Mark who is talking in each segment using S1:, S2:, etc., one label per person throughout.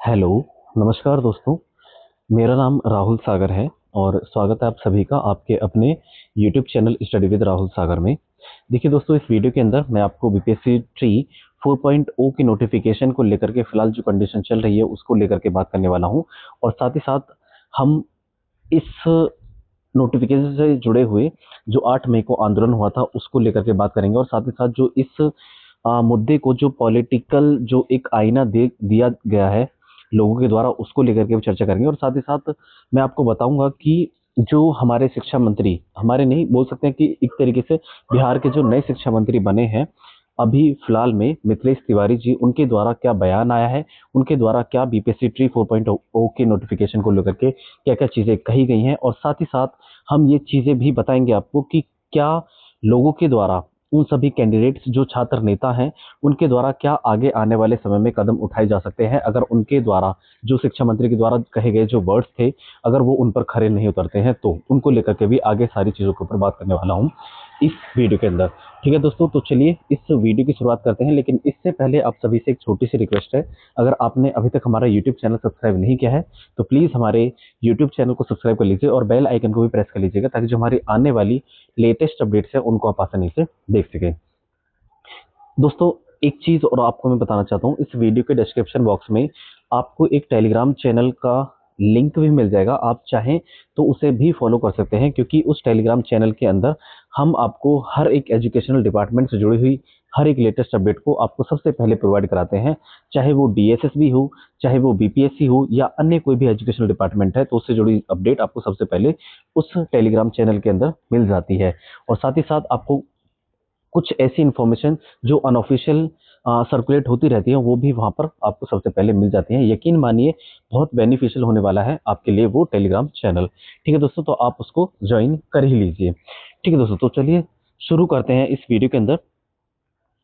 S1: Hello, नमस्कार दोस्तों। मेरा नाम राहुल सागर है और स्वागत है आप सभी का आपके अपने YouTube channel study with Rahul Sagar में। देखिए दोस्तों, इस वीडियो के अंदर मैं आपको बीपीएससी ट्री 4.0 की नोटिफिकेशन को लेकर के फिलहाल जो कंडीशन चल रही है उसको लेकर के बात करने वाला हूं, और साथ ही साथ हम इस नोटिफिकेशन से जुड़े हुए जो 8 मई को आंदोलन हुआ था उसको लेकर के बात करेंगे, और साथ ही साथ जो इस मुद्दे को जो पॉलिटिकल जो एक आईना दे दिया गया है लोगों के द्वारा उसको लेकर के भी चर्चा करेंगे। और साथ ही साथ मैं आपको बताऊंगा कि जो हमारे शिक्षा मंत्री, हमारे नहीं बोल सकते हैं कि एक तरीके से बिहार के जो नए शिक्षा मंत्री बने हैं अभी फिलहाल में, मिथिलेश तिवारी जी, उनके द्वारा क्या बयान आया है, उनके द्वारा क्या बीपीएससी ट्री 4.0 के नोटिफिकेशन को लेकर के क्या क्या चीज़ें कही गई हैं, और साथ ही साथ हम ये चीज़ें भी बताएंगे आपको कि क्या लोगों के द्वारा, उन सभी कैंडिडेट्स जो छात्र नेता हैं, उनके द्वारा क्या आगे आने वाले समय में कदम उठाए जा सकते हैं अगर उनके द्वारा जो शिक्षा मंत्री के द्वारा कहे गए जो वर्ड्स थे अगर वो उन पर खरे नहीं उतरते हैं, तो उनको लेकर के भी आगे सारी चीज़ों के ऊपर बात करने वाला हूँ इस वीडियो के अंदर। ठीक है दोस्तों, तो चलिए इस वीडियो की शुरुआत करते हैं, लेकिन इससे पहले आप सभी से एक छोटी सी रिक्वेस्ट है। अगर आपने अभी तक हमारा यूट्यूब चैनल सब्सक्राइब नहीं किया है तो प्लीज़ हमारे यूट्यूब चैनल को सब्सक्राइब कर लीजिए और बेल आइकन को भी प्रेस कर लीजिएगा, ताकि जो हमारी आने वाली लेटेस्ट अपडेट्स है उनको आप आसानी से देख सकें। दोस्तों, एक चीज़ और आपको मैं बताना चाहता हूँ, इस वीडियो के डिस्क्रिप्शन बॉक्स में आपको एक टेलीग्राम चैनल का लिंक भी मिल जाएगा। आप चाहें तो उसे भी फॉलो कर सकते हैं, क्योंकि उस टेलीग्राम चैनल के अंदर हम आपको हर एक एजुकेशनल डिपार्टमेंट से जुड़ी हुई हर एक लेटेस्ट अपडेट को आपको सबसे पहले प्रोवाइड कराते हैं। चाहे वो डीएसएसबी हो, चाहे वो बीपीएससी हो, या अन्य कोई भी एजुकेशनल डिपार्टमेंट है, तो उससे जुड़ी अपडेट आपको सबसे पहले उस टेलीग्राम चैनल के अंदर मिल जाती है। और साथ ही साथ आपको कुछ ऐसी इन्फॉर्मेशन जो अनऑफिशियल सर्कुलेट होती रहती है वो भी वहाँ पर आपको सबसे पहले मिल जाती हैं। यकीन मानिए, बहुत बेनिफिशियल होने वाला है आपके लिए वो टेलीग्राम चैनल। ठीक है दोस्तों, तो आप उसको ज्वाइन कर ही लीजिए। ठीक है दोस्तों, तो चलिए शुरू करते हैं इस वीडियो के अंदर।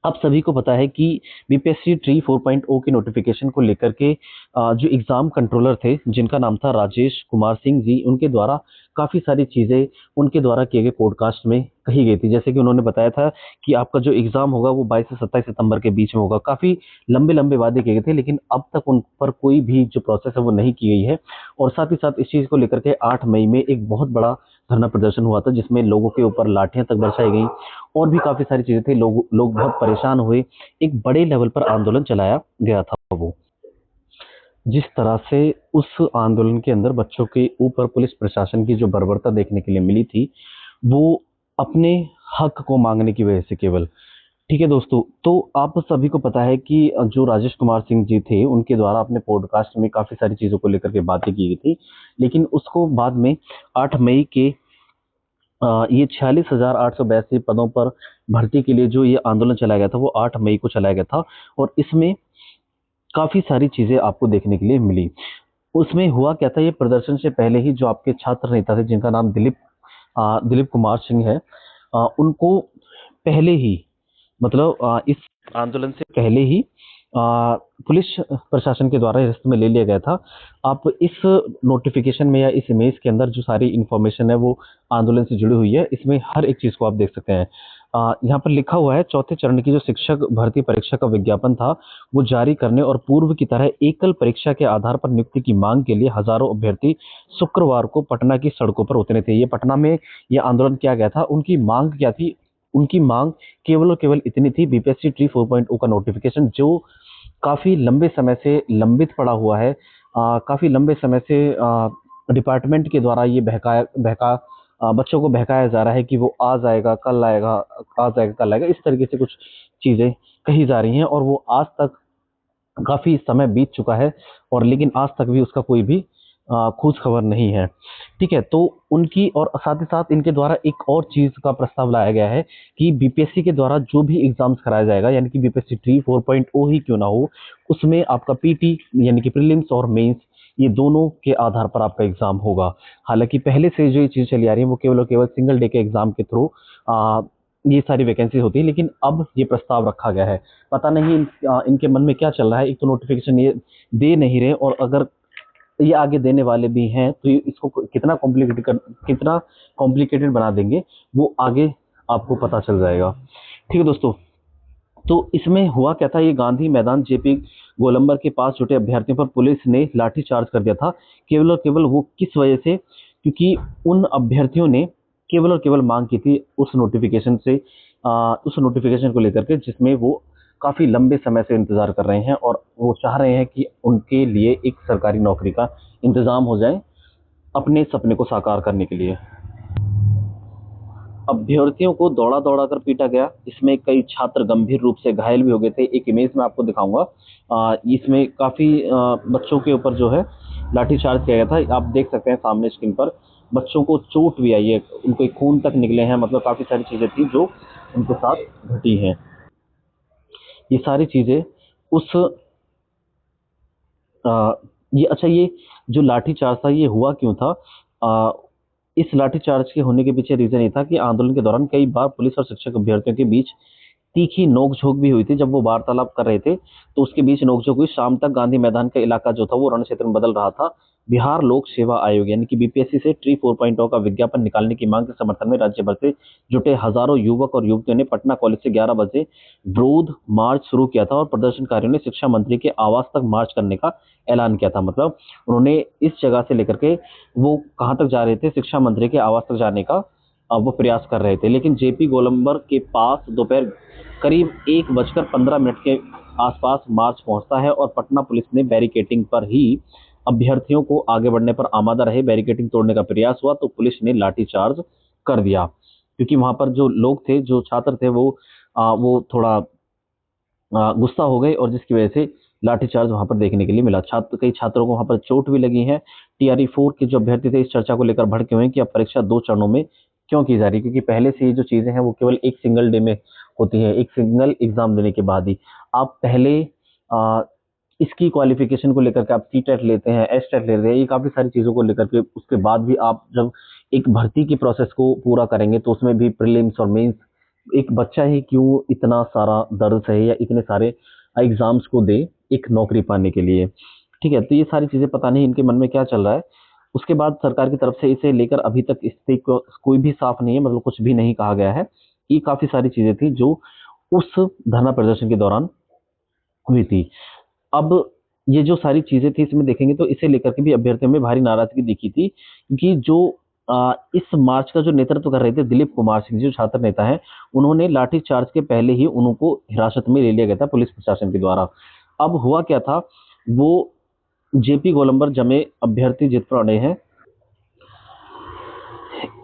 S1: आप सभी को पता है कि बीपीएससी ट्री 4.0 की नोटिफिकेशन को लेकर के जो एग्ज़ाम कंट्रोलर थे जिनका नाम था राजेश कुमार सिंह जी, उनके द्वारा काफ़ी सारी चीज़ें उनके द्वारा किए गए पॉडकास्ट में कही गई थी। जैसे कि उन्होंने बताया था कि आपका जो एग्ज़ाम होगा वो 22 से 27 सितंबर के बीच में होगा। काफ़ी लंबे लंबे वादे किए गए थे, लेकिन अब तक उन पर कोई भी जो प्रोसेस है वो नहीं की गई है। और साथ ही साथ इस चीज़ को लेकर के 8 मई में एक बहुत बड़ा धरना प्रदर्शन हुआ था, जिसमें लोगों के ऊपर लाठियां तक बरसाई गई और भी काफ़ी सारी चीज़ें थी। लोग बहुत परेशान हुए। एक बड़े लेवल पर आंदोलन चलाया गया था। वो जिस तरह से उस आंदोलन के अंदर बच्चों के ऊपर पुलिस प्रशासन की जो बर्बरता देखने के लिए मिली थी, वो अपने हक को मांगने की वजह से केवल। ठीक है दोस्तों, तो आप सभी को पता है कि जो राजेश कुमार सिंह जी थे उनके द्वारा अपने पॉडकास्ट में काफ़ी सारी चीज़ों को लेकर के बातें की गई थी, लेकिन उसको बाद में 8 मई के ये 46,882 पदों पर भर्ती के लिए जो ये आंदोलन चलाया गया था वो 8 मई को चलाया गया था। और इसमें काफ़ी सारी चीज़ें आपको देखने के लिए मिली। उसमें हुआ क्या था, ये प्रदर्शन से पहले ही जो आपके छात्र नेता थे जिनका नाम दिलीप कुमार सिंह है, उनको पहले ही, मतलब इस आंदोलन से पहले ही पुलिस प्रशासन के द्वारा हिरासत में ले लिया गया था। आप इस नोटिफिकेशन में या इस इमेज के अंदर जो सारी इंफॉर्मेशन है वो आंदोलन से जुड़ी हुई है, इसमें हर एक चीज़ को आप देख सकते हैं। यहाँ पर लिखा हुआ है, चौथे चरण की जो शिक्षक भर्ती परीक्षा का विज्ञापन था वो जारी करने और पूर्व की तरह एकल परीक्षा के आधार पर नियुक्ति की मांग के लिए हजारों अभ्यर्थी शुक्रवार को पटना की सड़कों पर उतरे थे। ये पटना में ये आंदोलन किया गया था। उनकी मांग क्या थी? उनकी मांग केवल और केवल इतनी थी, बीपीएससी ट्री 4.0 का नोटिफिकेशन जो काफ़ी लंबे समय से लंबित पड़ा हुआ है, काफ़ी लंबे समय से डिपार्टमेंट के द्वारा ये बच्चों को बहकाया जा रहा है कि वो आ जाएगा कल आएगा, आ जाएगा कल आएगा, इस तरीके से कुछ चीज़ें कही जा रही हैं, और वो आज तक काफ़ी समय बीत चुका है, और लेकिन आज तक भी उसका कोई भी खोज खबर नहीं है। ठीक है, तो उनकी, और साथ ही साथ इनके द्वारा एक और चीज़ का प्रस्ताव लाया गया है कि बीपीएससी के द्वारा जो भी एग्जाम्स कराया जाएगा, यानी कि बीपीएससी ट्री 4.0 ही क्यों ना हो, उसमें आपका पीटी यानी कि प्रीलिम्स और मेंस, ये दोनों के आधार पर आपका एग्जाम होगा। हालांकि पहले से जो ये चीज़ चली आ रही है वो केवल और केवल सिंगल डे के एग्जाम के थ्रू ये सारी वैकेंसी होती है, लेकिन अब ये प्रस्ताव रखा गया है। पता नहीं इनके मन में क्या चल रहा है। एक तो नोटिफिकेशन ये दे नहीं रहे, और अगर ये आगे देने वाले भी हैं तो ये इसको कितना कॉम्प्लिकेटेड बना देंगे वो आगे आपको पता चल जाएगा। ठीक है दोस्तों, तो इसमें हुआ क्या था, ये गांधी मैदान जेपी गोलंबर के पास जुटे अभ्यर्थियों पर पुलिस ने लाठीचार्ज कर दिया था। केवल और केवल वो किस वजह से, क्योंकि उन अभ्यर्थियों ने केवल और केवल मांग की थी उस नोटिफिकेशन से, उस नोटिफिकेशन को लेकर के जिसमें वो काफी लंबे समय से इंतजार कर रहे हैं और वो चाह रहे हैं कि उनके लिए एक सरकारी नौकरी का इंतजाम हो जाए अपने सपने को साकार करने के लिए। अभ्यर्थियों को दौड़ा दौड़ा कर पीटा गया। इसमें कई छात्र गंभीर रूप से घायल भी हो गए थे। एक इमेज में आपको दिखाऊंगा। इसमें काफी बच्चों के ऊपर जो है लाठीचार्ज किया गया था। आप देख सकते हैं सामने स्क्रीन पर, बच्चों को चोट भी आई है, उनको खून तक निकले हैं, मतलब काफी सारी चीजें थी जो उनके साथ घटी हैं। ये सारी चीजें उस आ, ये अच्छा, ये जो लाठीचार्ज था ये हुआ क्यों था? आ, इस लाठीचार्ज के होने के पीछे रीजन ये था कि आंदोलन के दौरान कई बार पुलिस और शिक्षक अभ्यर्थियों के बीच तीखी नोकझोंक भी हुई थी। जब वो वार्तालाप कर रहे थे तो उसके बीच नोकझोंक हुई। शाम तक गांधी मैदान का इलाका जो था वो रण क्षेत्र में बदल रहा था। बिहार लोक सेवा आयोग यानी कि बीपीएससी से ट्री 4.0 का विज्ञापन निकालने की मांग के समर्थन में राज्य भर से जुटे हजारों युवक और युवतियों ने पटना कॉलेज से 11 बजे विरोध मार्च शुरू किया था और प्रदर्शनकारियों ने शिक्षा मंत्री के आवास तक मार्च करने का ऐलान किया था। मतलब उन्होंने इस जगह से लेकर के वो कहाँ तक जा रहे थे, शिक्षा मंत्री के आवास तक जाने का वो प्रयास कर रहे थे। लेकिन जेपी गोलंबर के पास दोपहर करीब 1:15 के आसपास मार्च पहुंचता है और पटना पुलिस ने बैरिकेटिंग पर ही अभ्यर्थियों को आगे बढ़ने पर आमादा रहे। बैरिकेटिंग तोड़ने का प्रयास हुआ तो पुलिस ने लाठीचार्ज कर दिया, क्योंकि वहां पर जो लोग थे, जो छात्र थे, वो थोड़ा गुस्सा हो गए और जिसकी वजह से लाठीचार्ज वहां पर देखने के लिए मिला। कई छात्रों को वहां पर चोट भी लगी है। टीआरई 4 के जो अभ्यर्थी थे इस चर्चा को लेकर भड़के हुए हैं कि अब परीक्षा 2 चरणों में क्यों की जा रही है, क्योंकि पहले से ये जो चीजें हैं वो केवल एक सिंगल डे में होती है, एक सिंगल एग्जाम देने के बाद ही। आप पहले आ, इसकी क्वालिफिकेशन को लेकर के आप सी टेट लेते हैं, एस टेट लेते हैं, ये काफी सारी चीजों को लेकर के उसके बाद भी आप जब एक भर्ती की प्रोसेस को पूरा करेंगे तो उसमें भी प्रीलिम्स और मेंस, एक बच्चा ही क्यों इतना सारा दर्द सहे या इतने सारे एग्जाम्स को दे एक नौकरी पाने के लिए। ठीक है, तो ये सारी चीजें पता नहीं इनके मन में क्या चल रहा है। उसके बाद सरकार की तरफ से इसे लेकर अभी तक स्थिति को कोई भी साफ नहीं है, मतलब कुछ भी नहीं कहा गया है। ये काफी सारी चीजें थी जो उस धरना प्रदर्शन के दौरान हुई थी। अब ये जो सारी चीजें थी इसमें देखेंगे तो इसे लेकर के भी अभ्यर्थियों में भारी नाराजगी दिखी थी, क्योंकि जो इस मार्च का जो नेतृत्व कर रहे थे दिलीप कुमार सिंह जी, जो छात्र नेता हैं, उन्होंने लाठीचार्ज के पहले ही उनको हिरासत में ले लिया गया था पुलिस प्रशासन के द्वारा। अब हुआ क्या था, वो जेपी गोलंबर जमे अभ्यर्थी जित पर अड़े हैं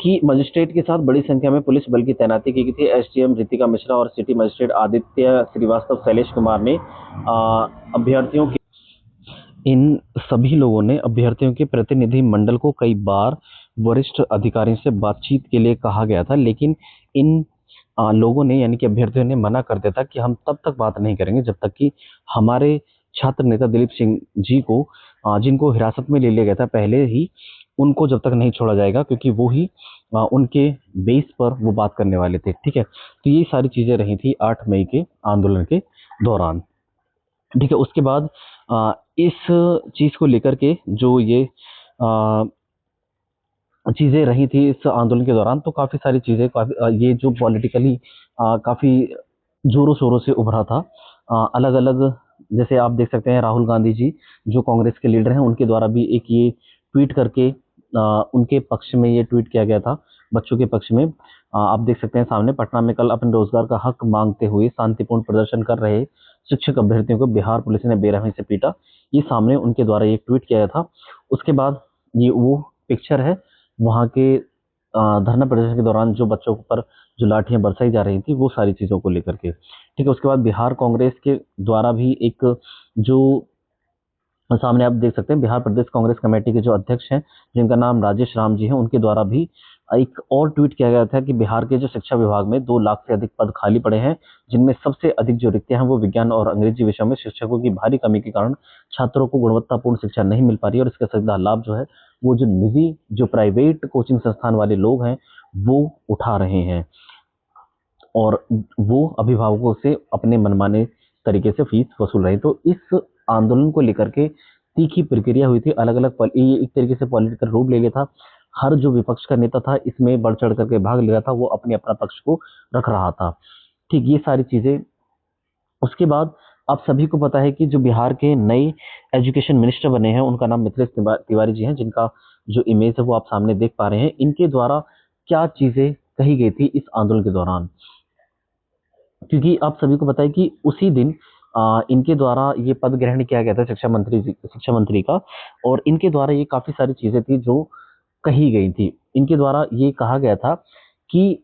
S1: कि मजिस्ट्रेट के साथ बड़ी संख्या में पुलिस बल की तैनाती की गई थी। एसडीएम रितिका मिश्रा और सिटी मजिस्ट्रेट आदित्य श्रीवास्तव, शैलेश कुमार ने अभ्यर्थियों के इन सभी लोगों ने अभ्यर्थियों के प्रतिनिधि मंडल को कई बार वरिष्ठ अधिकारियों से बातचीत के लिए कहा गया था, लेकिन इन लोगों ने यानी कि अभ्यर्थियों ने मना कर दिया था कि हम तब तक बात नहीं करेंगे जब तक कि हमारे छात्र नेता दिलीप सिंह जी को, जिनको हिरासत में ले लिया गया था पहले ही, उनको जब तक नहीं छोड़ा जाएगा, क्योंकि वो ही उनके बेस पर वो बात करने वाले थे। ठीक है, तो ये सारी चीजें रही थी 8 मई के आंदोलन के दौरान। ठीक है, उसके बाद इस चीज को लेकर के जो ये चीजें रही थी इस आंदोलन के दौरान, तो काफी सारी चीजें, काफी ये जो पॉलिटिकली काफी जोरों शोरों से उभरा था। अलग अलग, जैसे आप देख सकते हैं राहुल गांधी जी जो कांग्रेस के लीडर हैं, उनके द्वारा भी एक ये ट्वीट करके उनके पक्ष में ये ट्वीट किया गया था, बच्चों के पक्ष में। आप देख सकते हैं सामने, पटना में कल अपने रोजगार का हक मांगते हुए शांतिपूर्ण प्रदर्शन कर रहे शिक्षक अभ्यर्थियों को बिहार पुलिस ने बेरहमी से पीटा। ये सामने उनके द्वारा एक ट्वीट किया गया था। उसके बाद ये वो पिक्चर है वहाँ के धरना प्रदर्शन के दौरान जो बच्चों पर जो लाठियां बरसाई जा रही थी वो सारी चीजों को लेकर के। ठीक है, उसके बाद बिहार कांग्रेस के द्वारा भी एक जो सामने आप देख सकते हैं, बिहार प्रदेश कांग्रेस कमेटी के जो अध्यक्ष हैं जिनका नाम राजेश राम जी है, उनके द्वारा भी एक और ट्वीट किया गया था कि बिहार के जो शिक्षा विभाग में 2 लाख से अधिक पद खाली पड़े हैं, जिनमें सबसे अधिक जो रिक्तियां हैं वो विज्ञान और अंग्रेजी विषयों में शिक्षकों की भारी कमी के कारण छात्रों को गुणवत्तापूर्ण शिक्षा नहीं मिल पा रही है और इसका सीधा लाभ जो है वो जो निजी, जो प्राइवेट कोचिंग संस्थान वाले लोग हैं वो उठा रहे हैं और वो अभिभावकों से अपने मनमाने तरीके से फीस वसूल रहे हैं। तो इस आंदोलन को लेकर के तीखी प्रक्रिया हुई थी, अलग अलग ये एक तरीके से पॉलिटिकल रूप ले लिया था। हर जो विपक्ष का नेता था इसमें बढ़ चढ़ करके भाग ले रहा था, वो अपने अपना पक्ष को रख रहा था। ठीक, ये सारी चीजें उसके बाद आप सभी को पता है कि जो बिहार के नए एजुकेशन मिनिस्टर बने हैं उनका नाम मिथिलेश तिवारी जी हैं, जिनका जो इमेज है वो आप सामने देख पा रहे हैं। इनके द्वारा क्या चीजें कही गई थी इस आंदोलन के दौरान, क्योंकि आप सभी को पता है कि उसी दिन इनके द्वारा ये पद ग्रहण किया गया था शिक्षा मंत्री का, और इनके द्वारा ये काफी सारी चीजें थी जो कही गई थी। इनके द्वारा ये कहा गया था कि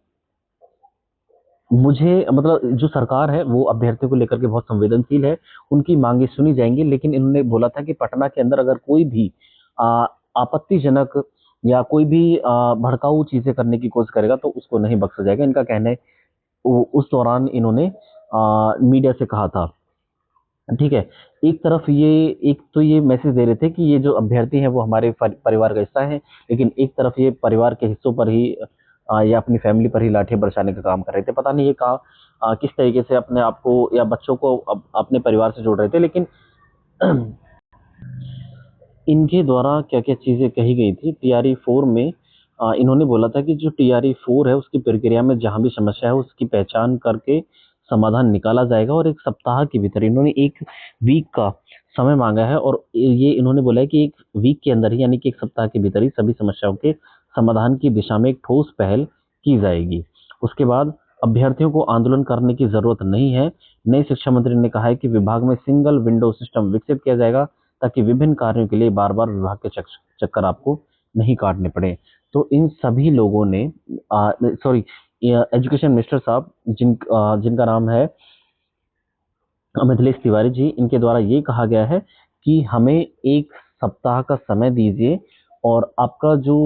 S1: मुझे मतलब जो सरकार है वो अभ्यर्थियों को लेकर के बहुत संवेदनशील है, उनकी मांगे सुनी जाएंगी, लेकिन इन्होंने बोला था कि पटना के अंदर अगर कोई भी आ, आपत्तिजनक या कोई भी भड़काऊ चीजें करने की कोशिश करेगा तो उसको नहीं बख्शा जाएगा। इनका कहना है उस दौरान इन्होंने मीडिया से कहा था। ठीक है, एक तरफ ये एक तो ये मैसेज दे रहे थे कि ये जो अभ्यर्थी हैं वो हमारे परिवार का हिस्सा है, लेकिन एक तरफ ये परिवार के हिस्सों पर ही या अपनी फैमिली पर ही लाठियां बरसाने का काम कर रहे थे। पता नहीं ये कहा किस तरीके से अपने आप को या बच्चों को अपने परिवार से जोड़ रहे थे, लेकिन इनके द्वारा क्या क्या चीजें कही गई थी टीआरई 4 में। इन्होंने बोला था कि जो टीआरई 4 है उसकी प्रक्रिया में जहां भी समस्या है उसकी पहचान करके समाधान निकाला जाएगा, और एक सप्ताह के भीतर इन्होंने एक वीक का समय मांगा है, और ये इन्होंने बोला है कि एक वीक के अंदर ही यानी कि एक सप्ताह के भीतर ही सभी समस्याओं के समाधान की दिशा में एक ठोस पहल की जाएगी। उसके बाद अभ्यर्थियों को आंदोलन करने की जरूरत नहीं है। नई शिक्षा मंत्री ने कहा है कि विभाग में सिंगल विंडो सिस्टम विकसित किया जाएगा ताकि विभिन्न कार्यों के लिए बार बार विभाग के चक्कर आपको नहीं काटने पड़े। तो इन सभी लोगों ने सॉरी एजुकेशन मिनिस्टर साहब जिनका नाम है मिथिलेश तिवारी जी, इनके द्वारा ये कहा गया है कि हमें एक सप्ताह का समय दीजिए और आपका जो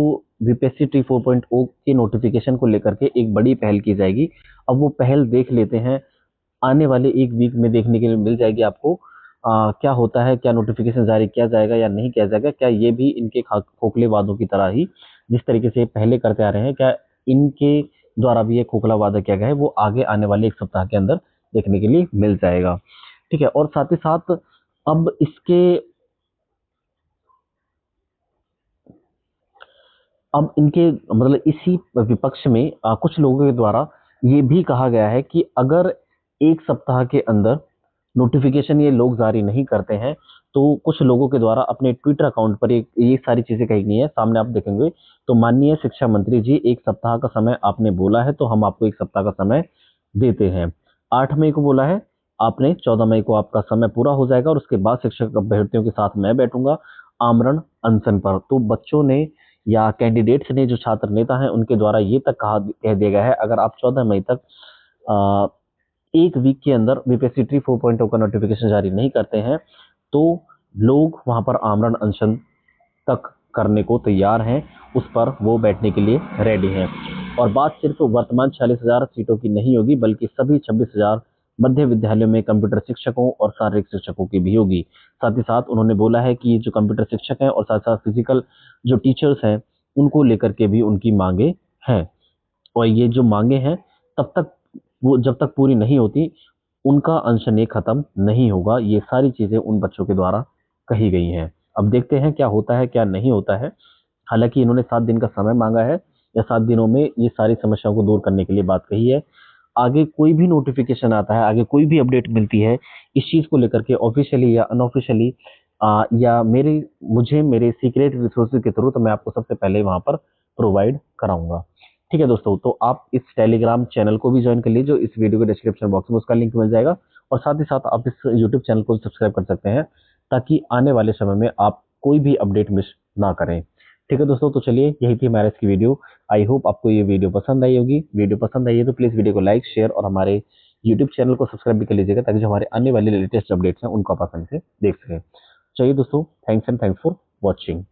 S1: बीपीएससी टी 4.0 के नोटिफिकेशन को लेकर के एक बड़ी पहल की जाएगी। अब वो पहल देख लेते हैं, आने वाले एक वीक में देखने के लिए मिल जाएगी आपको क्या होता है, क्या नोटिफिकेशन जारी किया जाएगा या नहीं किया जाएगा, क्या ये भी इनके खोखले वादों की तरह ही जिस तरीके से पहले करते आ रहे हैं, क्या इनके द्वारा भी ये खोखला वादा किया गया है वो आगे आने वाले एक सप्ताह के अंदर देखने के लिए मिल जाएगा। ठीक है, और साथ ही साथ अब इसके अब इनके मतलब इसी विपक्ष में कुछ लोगों के द्वारा ये भी कहा गया है कि अगर एक सप्ताह के अंदर नोटिफिकेशन ये लोग जारी नहीं करते हैं तो कुछ लोगों के द्वारा अपने ट्विटर अकाउंट पर ये सारी चीजें कही गई है, सामने आप देखेंगे। तो माननीय शिक्षा मंत्री जी, एक सप्ताह का समय आपने बोला है तो हम आपको एक सप्ताह का समय देते हैं। 8 मई को बोला है आपने, 14 मई को आपका समय पूरा हो जाएगा और उसके बाद शिक्षक अभ्यर्थियों के साथ मैं बैठूंगा आमरण अनशन पर। तो बच्चों ने या कैंडिडेट्स ने, जो छात्र नेता हैं, उनके द्वारा ये तक कह दिया गया है अगर आप 14 मई तक एक वीक के अंदर बीपीएससी टी 4.0 का नोटिफिकेशन जारी नहीं करते हैं तो लोग वहां पर आमरण अनशन तक करने को तैयार हैं, उस पर वो बैठने के लिए रेडी हैं। और बात सिर्फ वर्तमान 46,000 सीटों की नहीं होगी बल्कि सभी 26,000 मध्य विद्यालयों में कंप्यूटर शिक्षकों और शारीरिक शिक्षकों की भी होगी। साथ ही साथ उन्होंने बोला है कि जो कंप्यूटर शिक्षक हैं और साथ साथ फिजिकल जो टीचर्स हैं उनको लेकर के भी उनकी मांगे हैं, और ये जो मांगे हैं तब तक वो जब तक पूरी नहीं होती उनका अनशन ये खत्म नहीं होगा। ये सारी चीजें उन बच्चों के द्वारा कही गई हैं। अब देखते हैं क्या होता है क्या नहीं होता है। हालांकि इन्होंने 7 दिन का समय मांगा है या 7 दिनों में ये सारी समस्याओं को दूर करने के लिए बात कही है। आगे कोई भी नोटिफिकेशन आता है, आगे कोई भी अपडेट मिलती है इस चीज को लेकर के ऑफिशियली या अनऑफिशियली या मुझे मेरे सीक्रेट रिसोर्सेज के थ्रू, तो मैं आपको सबसे पहले वहां पर प्रोवाइड कराऊंगा। ठीक है दोस्तों, तो आप इस टेलीग्राम चैनल को भी ज्वाइन कर लीजिए, जो इस वीडियो के डिस्क्रिप्शन बॉक्स में उसका लिंक मिल जाएगा, और साथ ही साथ आप इस यूट्यूब चैनल को सब्सक्राइब कर सकते हैं ताकि आने वाले समय में आप कोई भी अपडेट मिस ना करें। ठीक है दोस्तों, तो चलिए यही थी हमारे इसकी वीडियो। आई होप आपको ये वीडियो पसंद आई होगी। वीडियो पसंद आई है तो प्लीज़ वीडियो को लाइक, शेयर और हमारे यूट्यूब चैनल को सब्सक्राइब भी कर लीजिएगा ताकि जो हमारे आने वाले लेटेस्ट अपडेट्स हैं उनको आप आसानी से देख सकें। चलिए दोस्तों, thanks and thanks for watching.